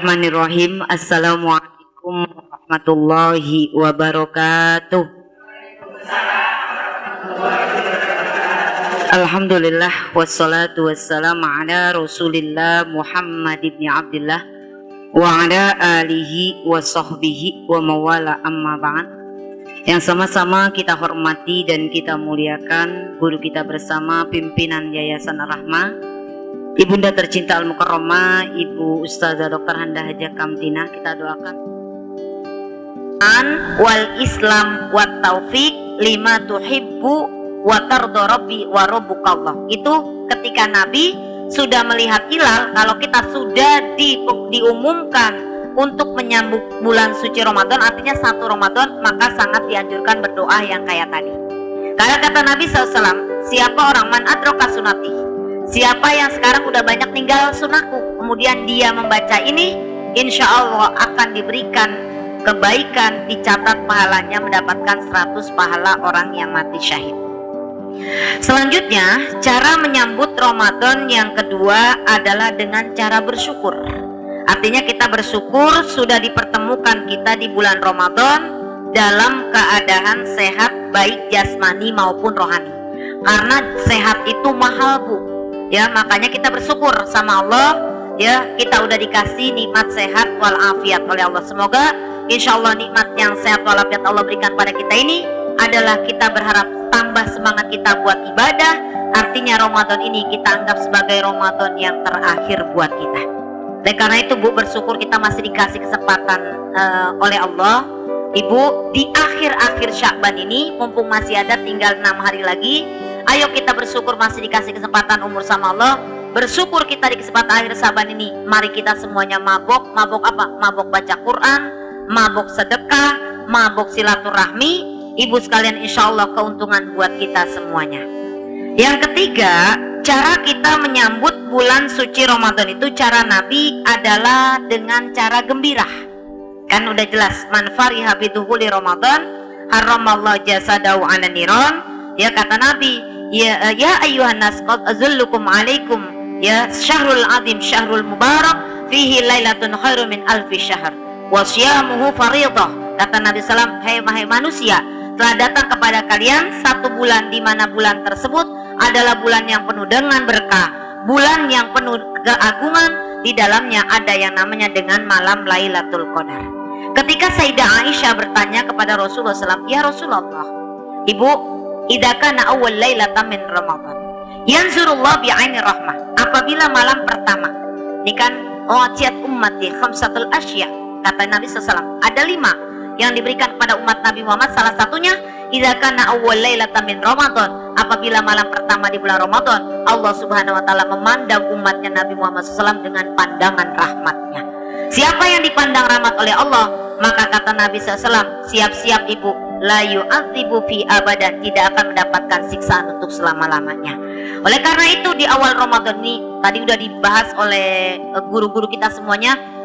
Bismillahirrahmanirrahim. Assalamualaikum warahmatullahi wabarakatuh. Alhamdulillah wassalatu wassalamu ala Rasulillah Muhammad ibn Abdullah wa ala alihi wa sahbihi wa mawala amma ba'd. Yang sama-sama kita hormati dan kita muliakan guru kita bersama, pimpinan Yayasan Ar-Rahmah, Ibunda tercinta Al-Mukarramah, Ibu Ustazah Dr. Handa Hajah Kamtina. Kita doakan wal Islam wa taufiq lima tuhibbu wa tarda rabbi wa rabbukallah. Itu ketika Nabi sudah melihat hilal, kalau kita sudah diumumkan untuk menyambut bulan suci Ramadan, artinya 1 Ramadan, maka sangat dianjurkan berdoa yang kayak tadi. Karena kata Nabi SAW, siapa orang man adraka sunati, siapa yang sekarang udah banyak tinggal sunnahku, kemudian dia membaca ini, insya Allah akan diberikan kebaikan, dicatat pahalanya mendapatkan 100 pahala orang yang mati syahid. Selanjutnya, cara menyambut Ramadan yang kedua adalah dengan cara bersyukur. Artinya kita bersyukur sudah dipertemukan kita di bulan Ramadan dalam keadaan sehat, baik jasmani maupun rohani. Karena sehat itu mahal, Bu. Ya, makanya kita bersyukur sama Allah, ya, kita udah dikasih nikmat sehat walafiat oleh Allah. Semoga insya Allah nikmat yang sehat walafiat Allah berikan pada kita ini adalah kita berharap tambah semangat kita buat ibadah. Artinya Ramadan ini kita anggap sebagai Ramadan yang terakhir buat kita. Dan karena itu, Bu, bersyukur kita masih dikasih kesempatan oleh Allah. Ibu, di akhir-akhir Sya'ban ini, mumpung masih ada tinggal 6 hari lagi, ayo kita bersyukur masih dikasih kesempatan umur sama Allah. Bersyukur kita di kesempatan akhir Sya'ban ini. Mari kita semuanya mabok. Mabok apa? Mabok baca Quran, mabok sedekah, mabok silaturahmi. Ibu sekalian, insya Allah keuntungan buat kita semuanya. Yang ketiga, cara kita menyambut bulan suci Ramadan itu, cara Nabi adalah dengan cara gembira. Kan udah jelas, man fariha bidukhuli Ramadan haramallahu jasadahu 'ala niran. Ya, kata Nabi, ya ayyuhan nas qad azullukum alaikum ya syahrul azim syahrul mubarak fihi lailatun khairum min alfi syahr wa siyamuhu fariidah. Kata Nabi sallam, hai manusia, telah datang kepada kalian 1 bulan di mana bulan tersebut adalah bulan yang penuh dengan berkah, bulan yang penuh keagungan, di dalamnya ada yang namanya dengan malam Lailatul Qadar. Ketika Sayyidah Aisyah bertanya kepada Rasulullah SAW, ya Rasulullah, Ibu, idza kana awwal lailatan min Ramadan yanzurullah bi'aini rahmah, apabila malam pertama ini kan wasiat ummati khamsatul asya, kata Nabi SAW, ada 5 yang diberikan kepada umat Nabi Muhammad. Salah satunya idza kana awwal lailatan min Ramadan, apabila malam pertama di bulan Ramadan, Allah Subhanahu wa taala memandang umatnya Nabi Muhammad SAW dengan pandangan rahmatnya. Siapa yang dipandang rahmat oleh Allah, maka kata Nabi SAW, siap-siap Ibu, la yu'adzibu fi abadan, tidak akan mendapatkan siksaan untuk selama-lamanya. Oleh karena itu, di awal Ramadan ini tadi udah dibahas oleh guru-guru kita semuanya,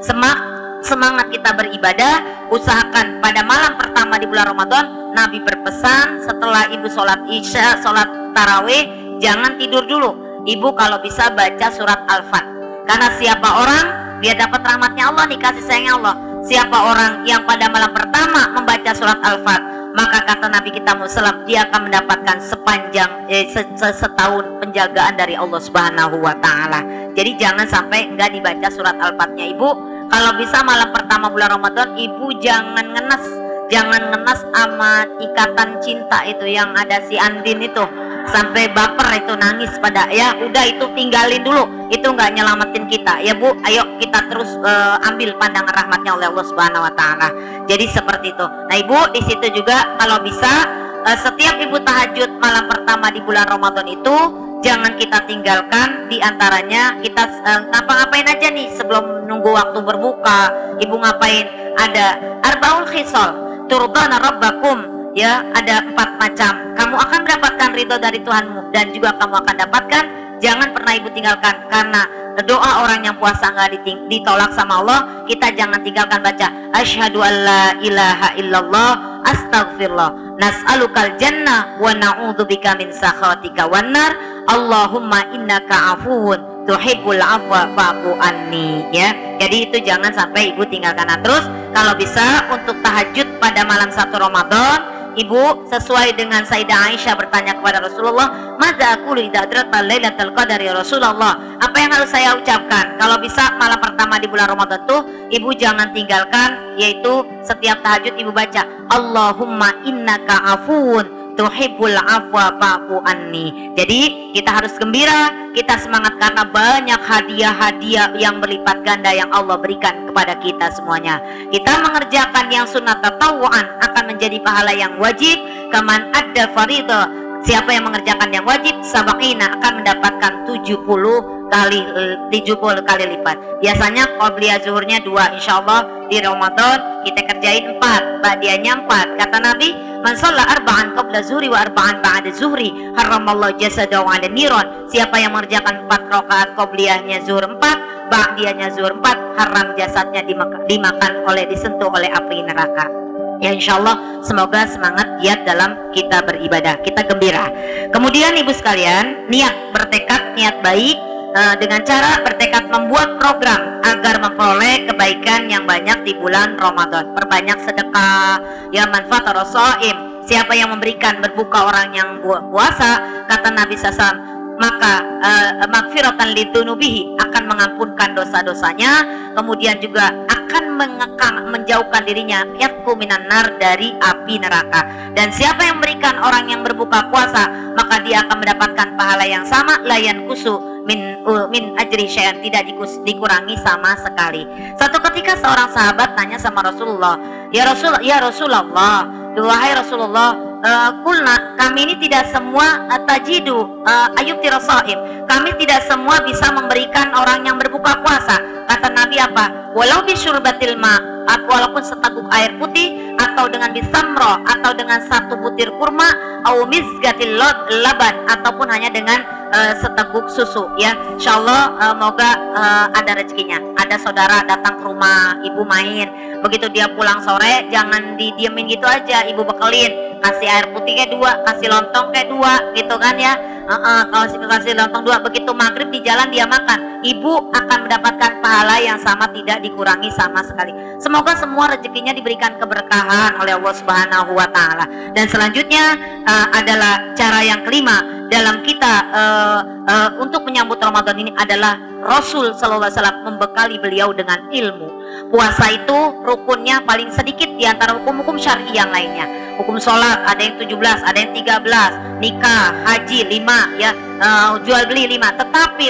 semangat kita beribadah. Usahakan pada malam pertama di bulan Ramadan, Nabi berpesan setelah Ibu sholat isya, sholat tarawih, jangan tidur dulu. Ibu kalau bisa baca surat Al-Fat, karena siapa orang dia dapat rahmatnya Allah, dikasih sayangnya Allah. Siapa orang yang pada malam pertama membaca surat Al-Fat, maka kata Nabi kita Muhammad, dia akan mendapatkan sepanjang setahun penjagaan dari Allah Subhanahu wa taala. Jadi jangan sampai enggak dibaca surat Al-Fatnya, Ibu. Kalau bisa malam pertama bulan Ramadan, Ibu jangan ngenes sama ikatan cinta itu yang ada si Andin itu, sampai baper itu, nangis pada, ya udah itu tinggalin dulu, itu nggak nyelamatin kita ya, Bu. Ayo kita terus ambil pandangan rahmatnya oleh Allah Subhanahu wa taala. Jadi seperti itu. Nah, Ibu, di situ juga kalau bisa setiap Ibu tahajud malam pertama di bulan Ramadan itu jangan kita tinggalkan. Di antaranya kita ngapa-ngapain aja nih sebelum nunggu waktu berbuka. Ibu ngapain? Ada arbaul khisal turdana rabbakum, ya, ada 4 macam. Kamu akan mendapatkan ridho dari Tuhanmu, dan juga kamu akan dapatkan, jangan pernah Ibu tinggalkan. Karena doa orang yang puasa nggak ditolak sama Allah, kita jangan tinggalkan baca asyhadu alla ilaha illallah astaghfirullah nas'alukal jannah wa na'udzubika min sakhatika wan nar Allahumma innaka afuwun tuhibbul afwa fa'fu anni, ya. Jadi itu jangan sampai ibu tinggalkan. Nah, terus kalau bisa untuk tahajud pada malam 1 Ramadan, ibu sesuai dengan Sayyidah Aisyah bertanya kepada Rasulullah, "Madza aqulu idza adrata lailatul qadar ya Rasulullah?" Apa yang harus saya ucapkan? Kalau bisa malam pertama di bulan Ramadan tuh ibu jangan tinggalkan, yaitu setiap tahajud ibu baca, "Allahumma innaka afuwun tuhibbul afwa fa'fu anni." Jadi kita harus gembira, kita semangat karena banyak hadiah-hadiah yang berlipat ganda yang Allah berikan kepada kita semuanya. Kita mengerjakan yang sunat tatawuan akan menjadi pahala yang wajib. Kaman adda faridah, siapa yang mengerjakan yang wajib sabaqina akan mendapatkan 70 kali lipat. Biasanya qobliyah zuhurnya 2, insyaallah di Ramadan kita kerjain 4, ba'diyahnya 4. Kata Nabi, "Man shalla arba'an qabla zuhri wa arba'an ba'da zuhri, haramallahu jasadahu 'ala niran." Siapa yang mengerjakan 4 rakaat qobliyahnya zuhur 4, ba'diyahnya zuhur 4, haram jasadnya dimakan disentuh oleh api neraka. Ya insyaallah semoga semangat giat dalam kita beribadah, kita gembira. Kemudian ibu sekalian, niat bertekad, niat baik dengan cara bertekad membuat program agar memperoleh kebaikan yang banyak di bulan Ramadan. Perbanyak sedekah, ya manfaat rasaim. Siapa yang memberikan berbuka orang yang puasa, kata Nabi SAW, maka magfiratan lidzunubihi, akan mengampunkan dosa-dosanya, kemudian juga akan menjauhkan dirinya yatku minan nar, dari api neraka. Dan siapa yang memberikan orang yang berbuka puasa, maka dia akan mendapatkan pahala yang sama, layan kusu min ajri syai'an, tidak dikurangi sama sekali. Satu ketika seorang sahabat tanya sama Rasulullah, ya Rasulullah, wahai Rasulullah, kulna, kami ini tidak semua tajidu ayub tirasaim, kami tidak semua bisa memberikan orang yang berbuka puasa. Kata Nabi apa? Walau bisyurbatil ma, walaupun seteguk air putih, atau dengan bisamro, atau dengan 1 butir kurma, au mizgatil laban, ataupun hanya dengan seteguk susu, ya. Insyaallah moga ada rezekinya. Ada saudara datang ke rumah ibu main, begitu dia pulang sore jangan didiemin gitu aja, ibu bekelin, kasih air putih kayak 2, kasih lontong kayak 2, gitu kan ya. Kalau kasih lontong 2, begitu maghrib di jalan dia makan, ibu akan mendapatkan pahala yang sama, tidak dikurangi sama sekali. Semoga semua rezekinya diberikan keberkahan oleh Allah Subhanahu wa taala. Dan selanjutnya adalah cara yang kelima dalam kita untuk menyambut Ramadan ini adalah Rasul sallallahu alaihi wasallam membekali beliau dengan ilmu. Puasa itu rukunnya paling sedikit di antara hukum-hukum syar'i yang lainnya. Hukum sholat ada yang 17, ada yang 13, nikah, haji 5, ya, jual beli 5. Tetapi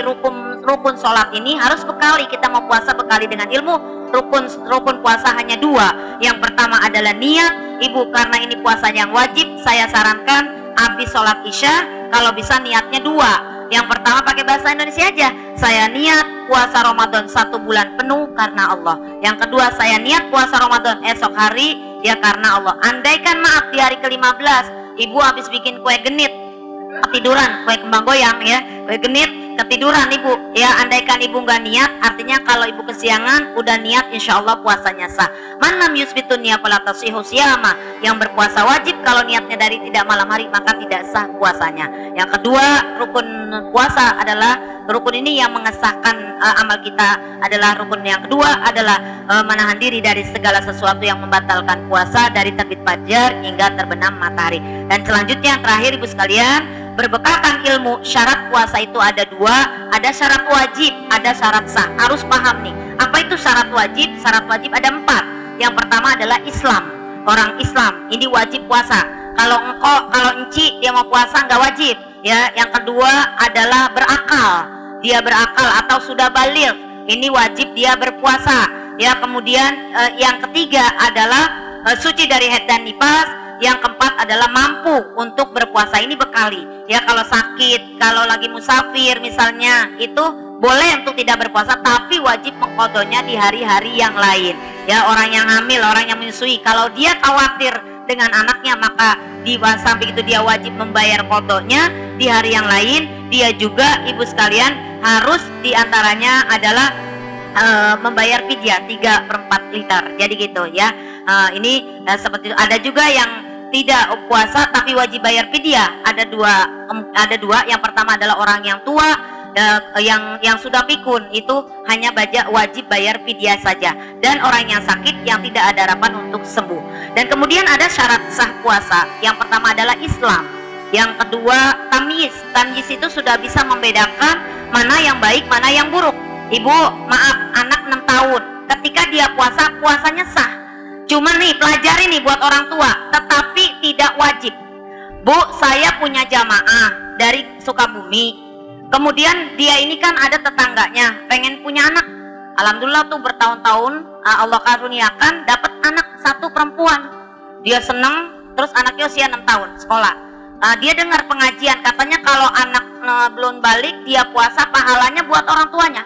rukun sholat ini harus bekali, kita mau puasa bekali dengan ilmu. Rukun puasa hanya 2. Yang pertama adalah niat. Ibu, karena ini puasanya yang wajib, saya sarankan habis sholat isya kalau bisa niatnya 2. Yang pertama pakai bahasa Indonesia aja, saya niat puasa Ramadan 1 bulan penuh karena Allah. Yang kedua, saya niat puasa Ramadan esok hari, ya karena Allah. Andaikan maaf di hari ke-15 ibu habis bikin kue genit, ketiduran, kue kembang goyang, ya, kue genit, ketiduran ibu, ya, andaikan ibu nggak niat, artinya kalau ibu kesiangan udah niat, insya Allah puasanya sah. Manam yusbitun niat fala tasihu siyama, yang berpuasa wajib kalau niatnya dari tidak malam hari maka tidak sah puasanya. Yang kedua, rukun puasa adalah rukun ini yang mengesahkan amal kita, adalah rukun yang kedua adalah menahan diri dari segala sesuatu yang membatalkan puasa dari terbit fajar hingga terbenam matahari. Dan selanjutnya yang terakhir ibu sekalian, berbekalkan ilmu. Syarat puasa itu ada 2, ada syarat wajib, ada syarat sah. Harus paham nih, apa itu syarat wajib? Syarat wajib ada 4. Yang pertama adalah Islam. Orang Islam ini wajib puasa. Kalau enci dia mau puasa nggak wajib, ya. Yang kedua adalah berakal, dia berakal atau sudah baligh, ini wajib dia berpuasa, ya. Kemudian yang ketiga adalah suci dari haid dan nifas. Yang keempat adalah mampu untuk berpuasa, ini bekali, ya. Kalau sakit, kalau lagi musafir misalnya, itu boleh untuk tidak berpuasa, tapi wajib mengqadhonya di hari-hari yang lain, ya. Orang yang hamil, orang yang menyusui, kalau dia khawatir dengan anaknya, maka di samping itu dia wajib membayar qadhonya di hari yang lain. Dia juga ibu sekalian harus diantaranya adalah membayar fidyah 3/4 liter, jadi gitu, ya. Ini seperti itu. Ada juga yang tidak puasa tapi wajib bayar fidyah. Ada dua. Yang pertama adalah orang yang tua, yang sudah pikun itu hanya wajib bayar fidyah saja, dan orang yang sakit yang tidak ada harapan untuk sembuh. Dan kemudian ada syarat sah puasa. Yang pertama adalah Islam, yang kedua tamyiz. Tamyiz itu sudah bisa membedakan mana yang baik mana yang buruk. Ibu, maaf, anak 6 tahun ketika dia puasa, puasanya sah. Cuman nih, pelajari nih buat orang tua, tetapi tidak wajib. Bu, saya punya jamaah dari Sukabumi. Kemudian dia ini kan ada tetangganya pengen punya anak. Alhamdulillah tuh bertahun-tahun Allah karuniakan dapat anak 1 perempuan. Dia seneng, terus anaknya usia 6 tahun sekolah. Dia dengar pengajian, katanya kalau anak belum balik dia puasa, pahalanya buat orang tuanya.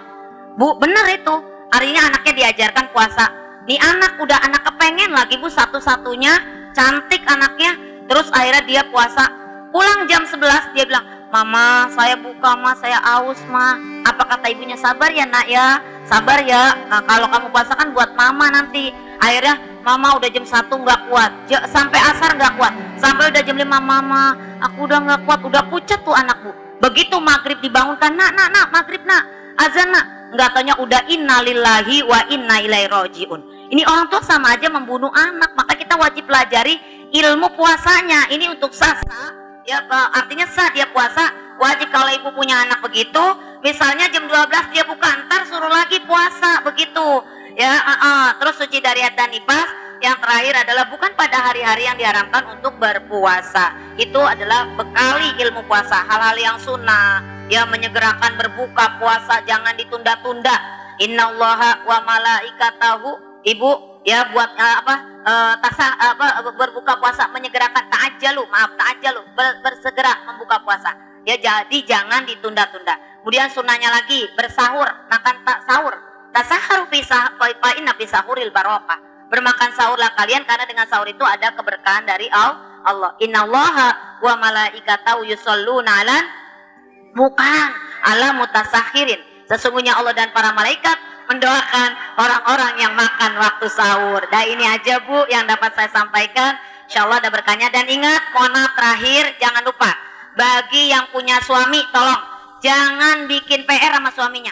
Bu, bener itu. Artinya anaknya diajarkan puasa. Nih anak udah anak kepengen lagi, Bu, satu-satunya, cantik anaknya. Terus akhirnya dia puasa. Pulang jam 11 dia bilang, "Mama, saya buka, Ma, saya aus, Ma." Apa kata ibunya? "Sabar ya, Nak ya. Sabar ya. Nah, kalau kamu puasa kan buat Mama nanti." Akhirnya Mama udah jam 1 nggak kuat. Sampai asar nggak kuat. Sampai udah jam 5, "Mama, aku udah nggak kuat." Udah pucat tuh anak, Bu. Begitu maghrib dibangunkan, "Nak, maghrib, Nak. Azan, Nak." Nggak tanya udah innalillahi wa inna ilaihi rajiun. Ini orang tua sama aja membunuh anak. Maka kita wajib pelajari ilmu puasanya. Ini untuk sah, ya, artinya sah dia puasa. Wajib kalau ibu punya anak begitu, misalnya jam 12 dia buka, ntar suruh lagi puasa begitu, ya. Terus suci dari haid dan nifas. Yang terakhir adalah bukan pada hari-hari yang diharamkan untuk berpuasa. Itu adalah bekali ilmu puasa, hal-hal yang sunnah, ya, menyegerakan berbuka puasa, jangan ditunda-tunda. Innallaha wa malaikatahu, ibu, ya, buat berbuka puasa, menyegerakan, ta'ajjalu, bersegera membuka puasa, ya, jadi jangan ditunda-tunda. Kemudian sunnahnya lagi bersahur, makan sahur. Tasaharu fi inna fi sahuril barokah. Bermakan sahurlah kalian karena dengan sahur itu ada keberkahan dari Allah. Innallaha wa malaikatahu yusholluna ala mutasakhirin. Sesungguhnya Allah dan para malaikat mendoakan orang-orang yang makan waktu sahur. Dan ini aja, Bu, yang dapat saya sampaikan. Insyaallah ada berkahnya. Dan ingat, mohon maaf terakhir, jangan lupa bagi yang punya suami, tolong jangan bikin PR sama suaminya.